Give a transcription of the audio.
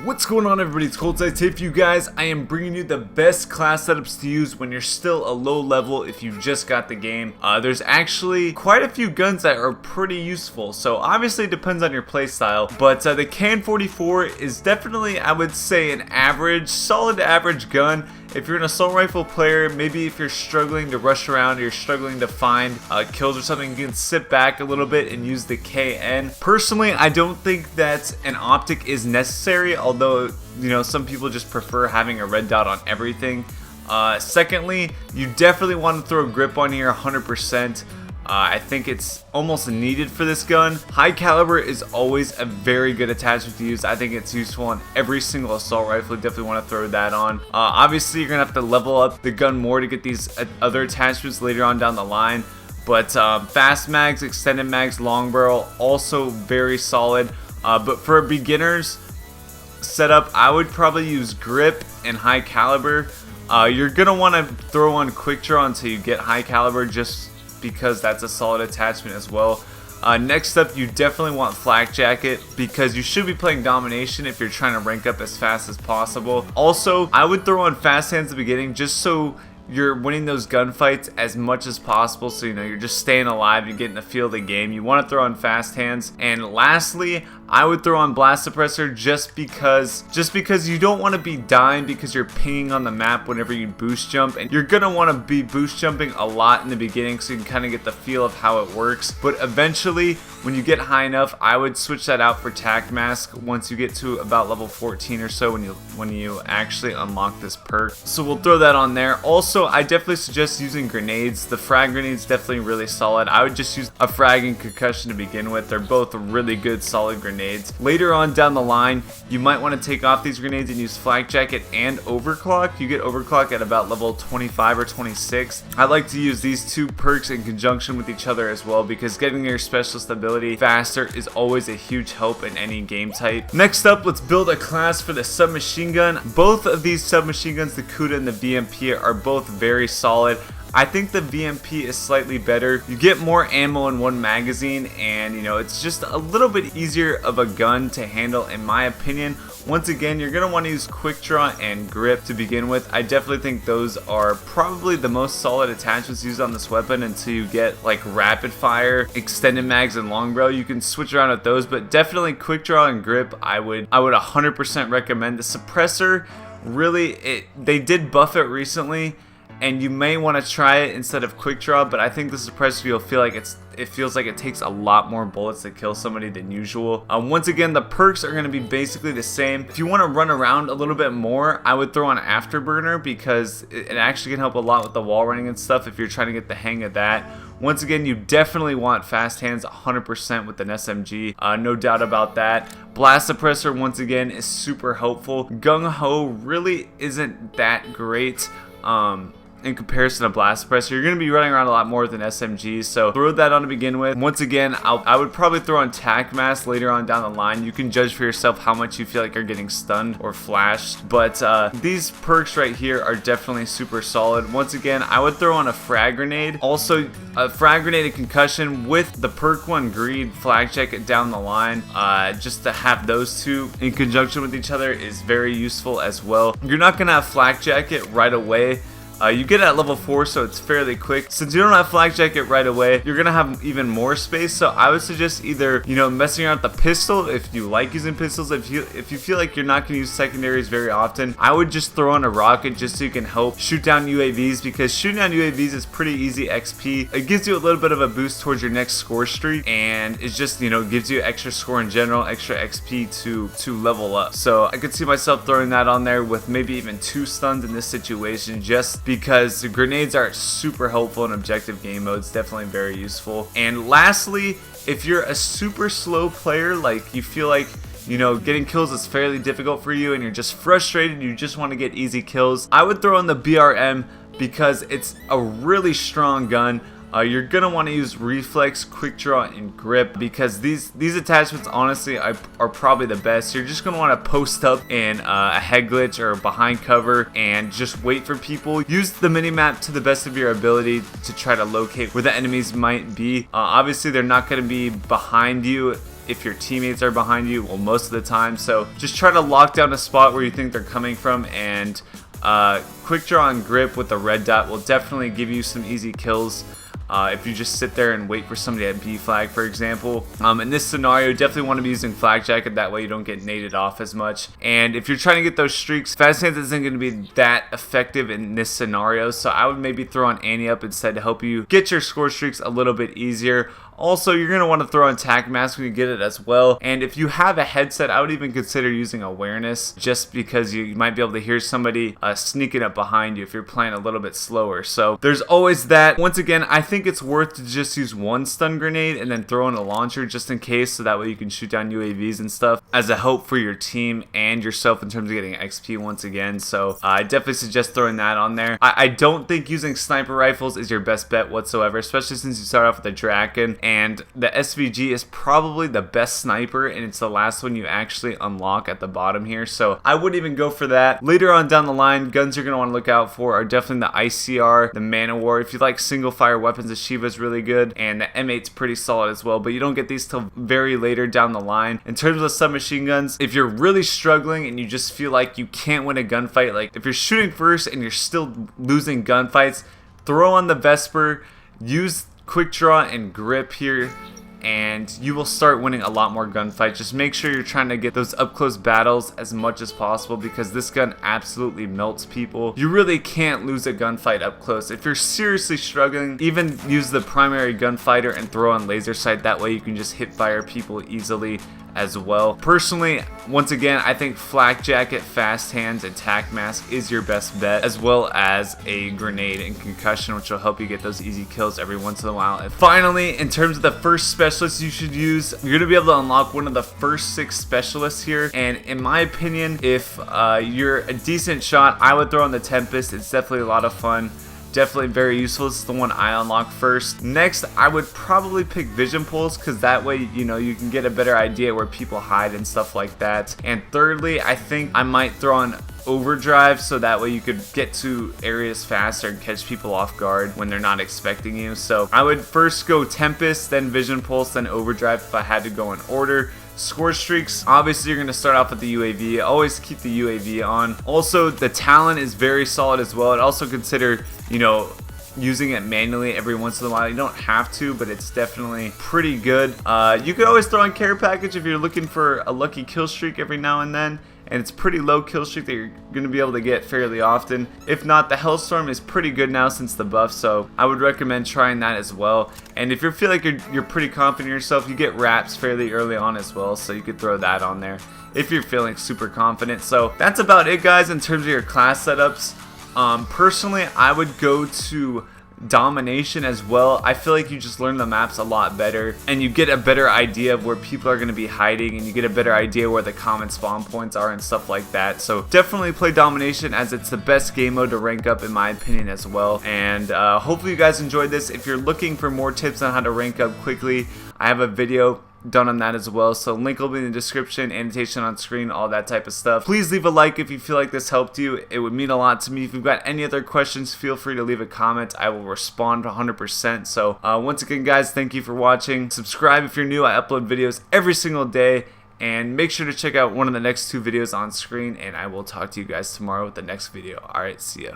What's going on, everybody? It's Cold Sights here for you guys. I am bringing you the best class setups to use when you're still a low level if you just got the game. There's actually quite a few guns that are pretty useful, so obviously it depends on your playstyle, but the Can-44 is definitely, I would say, an average, solid to average gun. If you're an assault rifle player, maybe if you're struggling to rush around or you're struggling to find kills or something, you can sit back a little bit and use the KN. Personally, I don't think that an optic is necessary, although, you know, some people just prefer having a red dot on everything. Secondly, you definitely want to throw grip on here 100%. I think it's almost needed for this gun. High caliber is always a very good attachment to use. I think it's useful on every single assault rifle. You definitely want to throw that on. Obviously, you're going to have to level up the gun more to get these other attachments later on down the line. But fast mags, extended mags, long barrel, also very solid. But for a beginner's setup, I would probably use grip and high caliber. You're going to want to throw on quick draw until you get high caliber, just because that's a solid attachment as well. Next up, you definitely want Flak Jacket because you should be playing domination if you're trying to rank up as fast as possible. Also, I would throw on fast hands at the beginning just so you're winning those gunfights as much as possible, so you know you're just staying alive, you're getting the feel of the game. You want to throw on fast hands. And lastly, I would throw on blast suppressor just because you don't want to be dying because you're pinging on the map whenever you boost jump, and you're gonna want to be boost jumping a lot in the beginning so you can kind of get the feel of how it works. But eventually, when you get high enough, I would switch that out for tac mask once you get to about level 14 or so, when you actually unlock this perk. So we'll throw that on there. Also, I definitely suggest using grenades. The frag grenade's definitely really solid. I would just use a frag and concussion to begin with. They're both really good, solid grenades. Later on down the line, you might want to take off these grenades and use Flak Jacket and overclock. You get overclock at about level 25 or 26. I like to use these two perks in conjunction with each other as well, because getting your specialist ability faster is always a huge help in any game type. Next up, let's build a class for the submachine gun. Both of these submachine guns, the Kuda and the VMP, are both very solid. I think the VMP is slightly better. You get more ammo in one magazine, and you know, it's just a little bit easier of a gun to handle in my opinion. Once again, you're going to want to use quick draw and grip to begin with. I definitely think those are probably the most solid attachments used on this weapon until you get like rapid fire, extended mags, and long barrel. You can switch around with those, but definitely quick draw and grip I would 100% recommend. The suppressor, really, they did buff it recently, and you may want to try it instead of quick draw, but I think the suppressor, you'll feel like it feels like it takes a lot more bullets to kill somebody than usual. Once again, the perks are going to be basically the same. If you want to run around a little bit more, I would throw on Afterburner because it actually can help a lot with the wall running and stuff if you're trying to get the hang of that. Once again, you definitely want fast hands 100% with an SMG, no doubt about that. Blast suppressor, once again, is super helpful. Gung Ho really isn't that great. In comparison to blast suppressor, you're going to be running around a lot more than SMGs, so throw that on to begin with. Once again, I would probably throw on tac mask later on down the line. You can judge for yourself how much you feel like you're getting stunned or flashed, but these perks right here are definitely super solid. Once again, I would throw on a frag grenade. Also, a frag grenade and concussion with the perk one greed, Flak Jacket down the line. Just to have those two in conjunction with each other is very useful as well. You're not going to have Flak Jacket right away. You get it at level 4, so it's fairly quick. Since you don't have Flak Jacket right away, you're gonna have even more space. So I would suggest either, you know, messing around with the pistol if you like using pistols. If you feel like you're not gonna use secondaries very often, I would just throw on a rocket just so you can help shoot down UAVs, because shooting down UAVs is pretty easy XP. It gives you a little bit of a boost towards your next score streak, and it just, you know, gives you extra score in general, extra XP to level up. So I could see myself throwing that on there with maybe even 2 stuns in this situation, just because the grenades are super helpful in objective game modes, definitely very useful. And lastly, if you're a super slow player, like you feel like, you know, getting kills is fairly difficult for you and you're just frustrated, you just want to get easy kills, I would throw in the BRM because it's a really strong gun. You're going to want to use reflex, quick draw, and grip because these attachments honestly are probably the best. You're just going to want to post up in a head glitch or behind cover and just wait for people. Use the minimap to the best of your ability to try to locate where the enemies might be. Obviously, they're not going to be behind you if your teammates are behind you, well, most of the time. So just try to lock down a spot where you think they're coming from, and quick draw and grip with the red dot will definitely give you some easy kills. If you just sit there and wait for somebody at B flag, for example. In this scenario, definitely want to be using Flak Jacket, that way you don't get naded off as much. And if you're trying to get those streaks, Fast Hands isn't going to be that effective in this scenario, so I would maybe throw on Annie up instead to help you get your score streaks a little bit easier. Also, you're going to want to throw on Tac Mask when you get it as well. And if you have a headset, I would even consider using awareness, just because you might be able to hear somebody sneaking up behind you if you're playing a little bit slower. So there's always that. Once again, I think it's worth to just use one stun grenade and then throw in a launcher just in case, so that way you can shoot down UAVs and stuff as a help for your team and yourself in terms of getting XP once again. So I definitely suggest throwing that on there. I don't think using sniper rifles is your best bet whatsoever, especially since you start off with a Draken. And the SVG is probably the best sniper, and it's the last one you actually unlock at the bottom here. So I wouldn't even go for that. Later on down the line, guns you're going to want to look out for are definitely the ICR, the Man of War. If you like single fire weapons, the Shiva is really good, and the M8's pretty solid as well, but you don't get these till very later down the line. In terms of submachine guns, if you're really struggling and you just feel like you can't win a gunfight, like if you're shooting first and you're still losing gunfights, throw on the Vesper, use quick draw and grip here, and you will start winning a lot more gunfights. Just make sure you're trying to get those up close battles as much as possible, because this gun absolutely melts people. You really can't lose a gunfight up close. If you're seriously struggling, even use the primary gunfighter and throw on laser sight. That way you can just hip fire people easily as well. Personally, once again, I think Flak Jacket, Fast Hands, and Tac Mask is your best bet, as well as a grenade and concussion, which will help you get those easy kills every once in a while. And finally, in terms of the first specialist you should use, you're gonna be able to unlock one of the first 6 specialists here. And in my opinion, if you're a decent shot, I would throw on the Tempest. It's definitely a lot of fun. Definitely very useful. This is the one I unlocked first. Next, I would probably pick Vision Pulse, because that way, you know, you can get a better idea where people hide and stuff like that. And thirdly, I think I might throw on Overdrive, so that way you could get to areas faster and catch people off guard when they're not expecting you. So I would first go Tempest, then Vision Pulse, then Overdrive if I had to go in order. Score streaks, obviously you're going to start off with the UAV. Always keep the UAV on. Also, the Talon is very solid as well. I'd also consider, you know, using it manually every once in a while. You don't have to, but it's definitely pretty good. You could always throw on Care Package if you're looking for a lucky kill streak every now and then. And it's pretty low kill streak that you're going to be able to get fairly often. If not, the Hellstorm is pretty good now since the buff, so I would recommend trying that as well. And if you feel like you're pretty confident in yourself, you get Wraps fairly early on as well, so you could throw that on there if you're feeling super confident. So that's about it, guys, in terms of your class setups. Personally, I would go to Domination as well. I feel like you just learn the maps a lot better, and you get a better idea of where people are going to be hiding, and you get a better idea where the common spawn points are and stuff like that. So definitely play Domination, as it's the best game mode to rank up in my opinion as well. And hopefully you guys enjoyed this. If you're looking for more tips on how to rank up quickly, I have a video done on that as well, so link will be in the description, annotation on screen, all that type of stuff. Please leave a like if you feel like this helped you. It would mean a lot to me. If you've got any other questions, feel free to leave a comment. I will respond 100%. So once again, guys, thank you for watching. Subscribe if you're new. I upload videos every single day, and make sure to check out one of the next 2 videos on screen, and I will talk to you guys tomorrow with the next video. Alright, see ya.